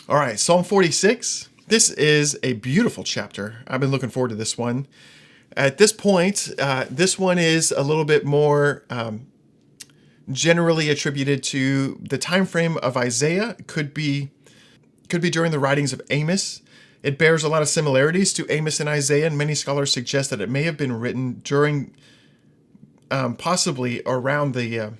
All right, Psalm 46. This is a beautiful chapter. I've been looking forward to this one. At this point, this one is a little bit more generally attributed to the time frame of Isaiah. It could be during the writings of Amos. It bears a lot of similarities to Amos and Isaiah, and many scholars suggest that it may have been written during, possibly around the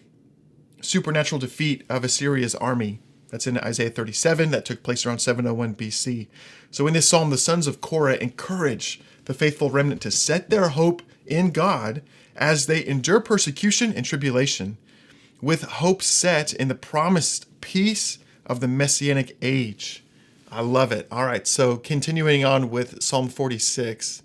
supernatural defeat of Assyria's army. That's in Isaiah 37. That took place around 701 BC. So in this psalm, the sons of Korah encourage the faithful remnant to set their hope in God as they endure persecution and tribulation, with hope set in the promised peace of the Messianic age. I love it. All right, so continuing on with Psalm 46,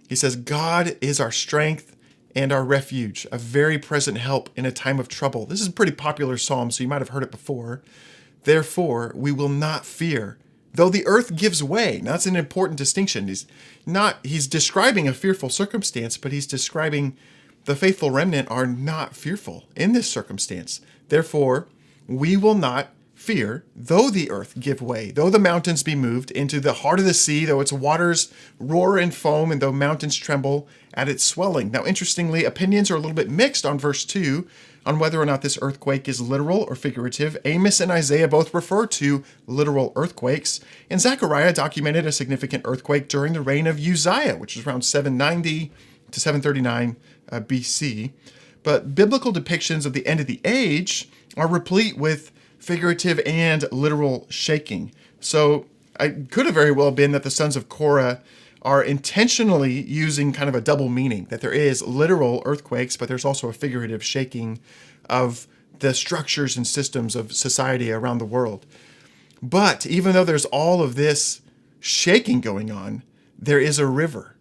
he says, God is our strength and our refuge, a very present help in a time of trouble. This is a pretty popular psalm, so you might have heard it before. Therefore, we will not fear, though the earth gives way. Now, that's an important distinction. He's describing a fearful circumstance, but he's describing the faithful remnant are not fearful in this circumstance. Therefore, we will not fear, though the earth give way, though the mountains be moved into the heart of the sea, though its waters roar and foam, and though mountains tremble at its swelling. Now, interestingly, opinions are a little bit mixed on verse 2 on whether or not this earthquake is literal or figurative. Amos and Isaiah both refer to literal earthquakes, and Zechariah documented a significant earthquake during the reign of Uzziah, which was around 790 to 739 BC. But biblical depictions of the end of the age are replete with figurative and literal shaking. So it could have very well been that the sons of Korah are intentionally using kind of a double meaning, that there is literal earthquakes, but there's also a figurative shaking of the structures and systems of society around the world. But even though there's all of this shaking going on, there is a river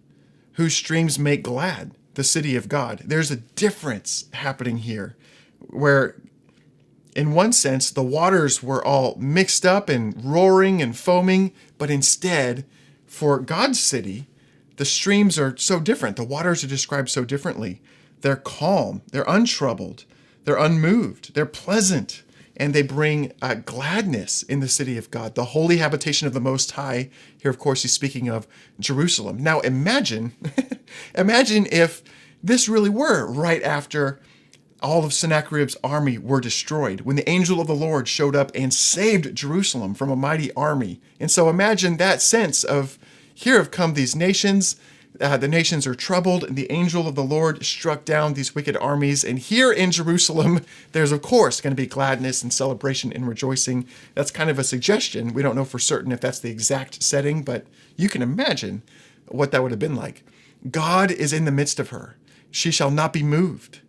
whose streams make glad the city of God. There's a difference happening here where, in one sense, the waters were all mixed up and roaring and foaming, but instead, for God's city, the streams are so different. The waters are described so differently. They're calm, they're untroubled, they're unmoved, they're pleasant, and they bring gladness in the city of God, the holy habitation of the Most High. Here, of course, he's speaking of Jerusalem. Now, imagine if this really were right after all of Sennacherib's army were destroyed, when the angel of the Lord showed up and saved Jerusalem from a mighty army. And so imagine that sense of, here have come these nations, the nations are troubled, and the angel of the Lord struck down these wicked armies. And here in Jerusalem, there's of course going to be gladness and celebration and rejoicing. That's kind of a suggestion. We don't know for certain if that's the exact setting, but you can imagine what that would have been like. God is in the midst of her. She shall not be moved.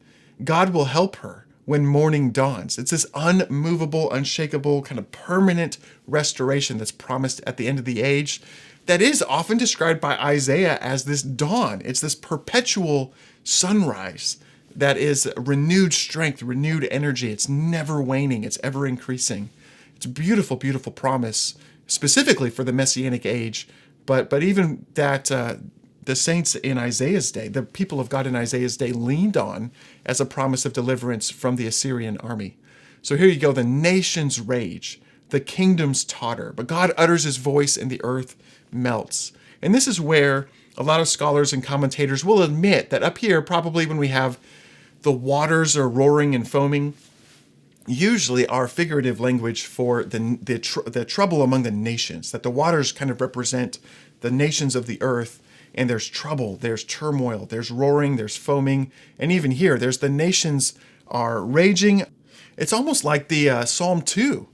God will help her when morning dawns. It's this unmovable, unshakable, kind of permanent restoration that's promised at the end of the age that is often described by Isaiah as this dawn. It's this perpetual sunrise that is renewed strength, renewed energy. It's never waning. It's ever increasing. It's a beautiful, beautiful promise, specifically for the Messianic age, but even that the saints in Isaiah's day, the people of God in Isaiah's day, leaned on as a promise of deliverance from the Assyrian army. So here you go, the nations rage, the kingdoms totter, but God utters his voice and the earth melts. And this is where a lot of scholars and commentators will admit that up here, probably when we have the waters are roaring and foaming, usually are figurative language for the trouble among the nations, that the waters kind of represent the nations of the earth. And there's trouble, there's turmoil, there's roaring, there's foaming. And even here, there's the nations are raging. It's almost like the Psalm 2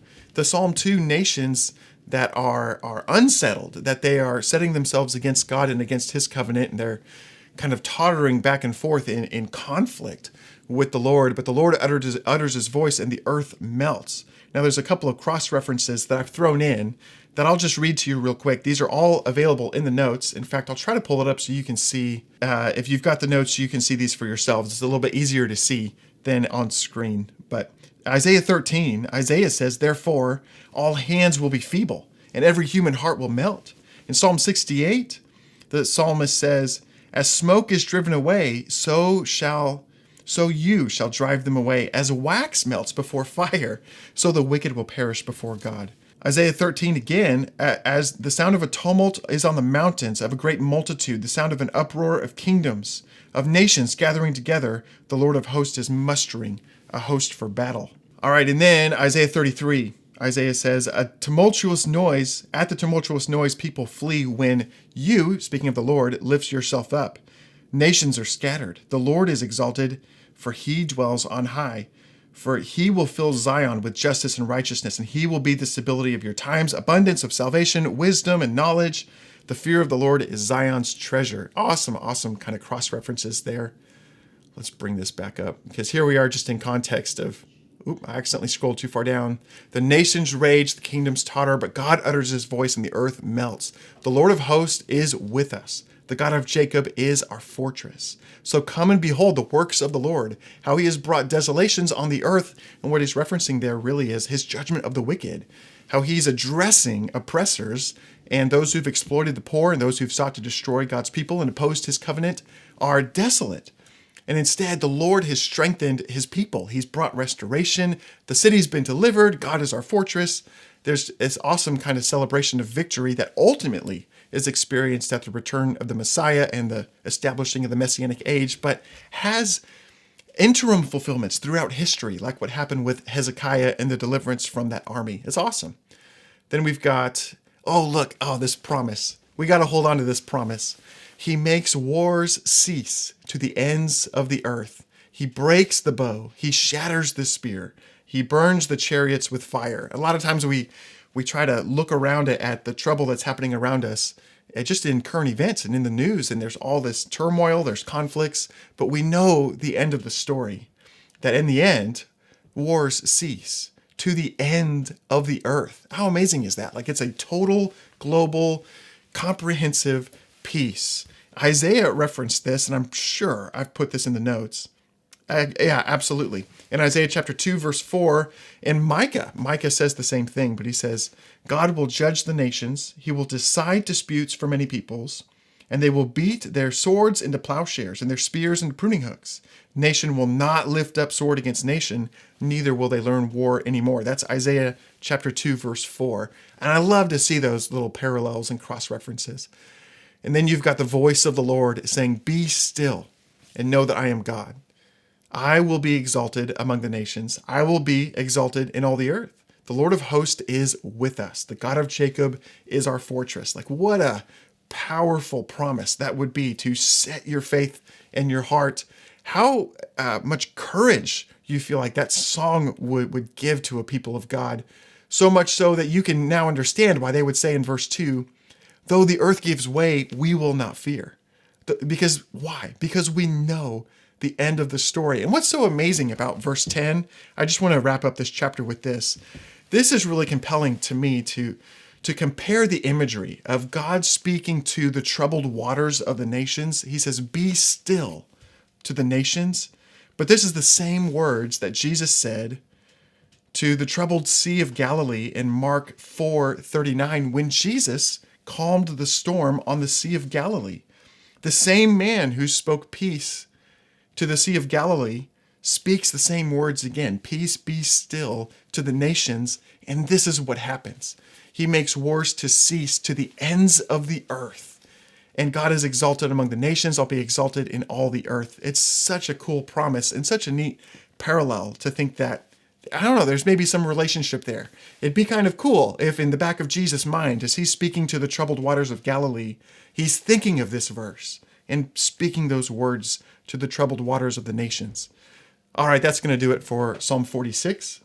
nations that are unsettled, that they are setting themselves against God and against his covenant, and they're kind of tottering back and forth in conflict with the Lord. But the Lord utters his voice and the earth melts. Now, there's a couple of cross references that I've thrown in that I'll just read to you real quick. These are all available in the notes. In fact, I'll try to pull it up so you can see. If you've got the notes, you can see these for yourselves. It's a little bit easier to see than on screen. But Isaiah 13, Isaiah says, therefore, all hands will be feeble, and every human heart will melt. In Psalm 68, the psalmist says, as smoke is driven away, so you shall drive them away. As wax melts before fire, so the wicked will perish before God. Isaiah 13 again, as the sound of a tumult is on the mountains, of a great multitude, the sound of an uproar of kingdoms, of nations gathering together, the Lord of hosts is mustering a host for battle. All right, and then Isaiah 33. Isaiah says, at the tumultuous noise, people flee when you, speaking of the Lord, lifts yourself up. Nations are scattered. The Lord is exalted, for he dwells on high. For he will fill Zion with justice and righteousness, and he will be the stability of your times, abundance of salvation, wisdom, and knowledge. The fear of the Lord is Zion's treasure. Awesome kind of cross references there. Let's bring this back up, because here we are just in context of, I accidentally scrolled too far down. The nations rage, the kingdoms totter, but God utters his voice and the earth melts. The Lord of hosts is with us. The God of Jacob is our fortress. So come and behold the works of the Lord, how he has brought desolations on the earth. And what he's referencing there really is his judgment of the wicked, how he's addressing oppressors, and those who've exploited the poor and those who've sought to destroy God's people and opposed his covenant are desolate. And instead, the Lord has strengthened his people. He's brought restoration. The city's been delivered. God is our fortress. There's this awesome kind of celebration of victory that ultimately is experienced at the return of the Messiah and the establishing of the Messianic age, but has interim fulfillments throughout history, like what happened with Hezekiah and the deliverance from that army. It's awesome. Then we've got, this promise. We got to hold on to this promise. He makes wars cease to the ends of the earth. He breaks the bow. He shatters the spear. He burns the chariots with fire. A lot of times we try to look around at the trouble that's happening around us, just in current events and in the news, and there's all this turmoil, there's conflicts, but we know the end of the story, that in the end, wars cease to the end of the earth. How amazing is that? Like, it's a total, global, comprehensive peace. Isaiah referenced this, and I'm sure I've put this in the notes. Yeah, absolutely. In Isaiah chapter 2, verse 4, and Micah says the same thing, but he says, God will judge the nations. He will decide disputes for many peoples, and they will beat their swords into plowshares and their spears into pruning hooks. Nation will not lift up sword against nation, neither will they learn war anymore. That's Isaiah chapter 2, verse 4. And I love to see those little parallels and cross references. And then you've got the voice of the Lord saying, be still and know that I am God. I will be exalted among the nations. I will be exalted in all the earth. The Lord of hosts is with us. The God of Jacob is our fortress. Like, what a powerful promise that would be to set your faith in your heart. How much courage you feel like that song would give to a people of God. So much so that you can now understand why they would say in verse 2, though the earth gives way, we will not fear. Because why? Because we know the end of the story. And what's so amazing about verse 10, I just want to wrap up this chapter with this. This is really compelling to me to compare the imagery of God speaking to the troubled waters of the nations. He says, be still to the nations. But this is the same words that Jesus said to the troubled Sea of Galilee in Mark 4:39 when Jesus calmed the storm on the Sea of Galilee. The same man who spoke peace to the Sea of Galilee speaks the same words again. Peace, be still to the nations. And this is what happens. He makes wars to cease to the ends of the earth. And God is exalted among the nations. I'll be exalted in all the earth. It's such a cool promise and such a neat parallel to think that, I don't know, there's maybe some relationship there. It'd be kind of cool if in the back of Jesus' mind, as he's speaking to the troubled waters of Galilee, he's thinking of this verse and speaking those words to the troubled waters of the nations. All right, that's going to do it for Psalm 46.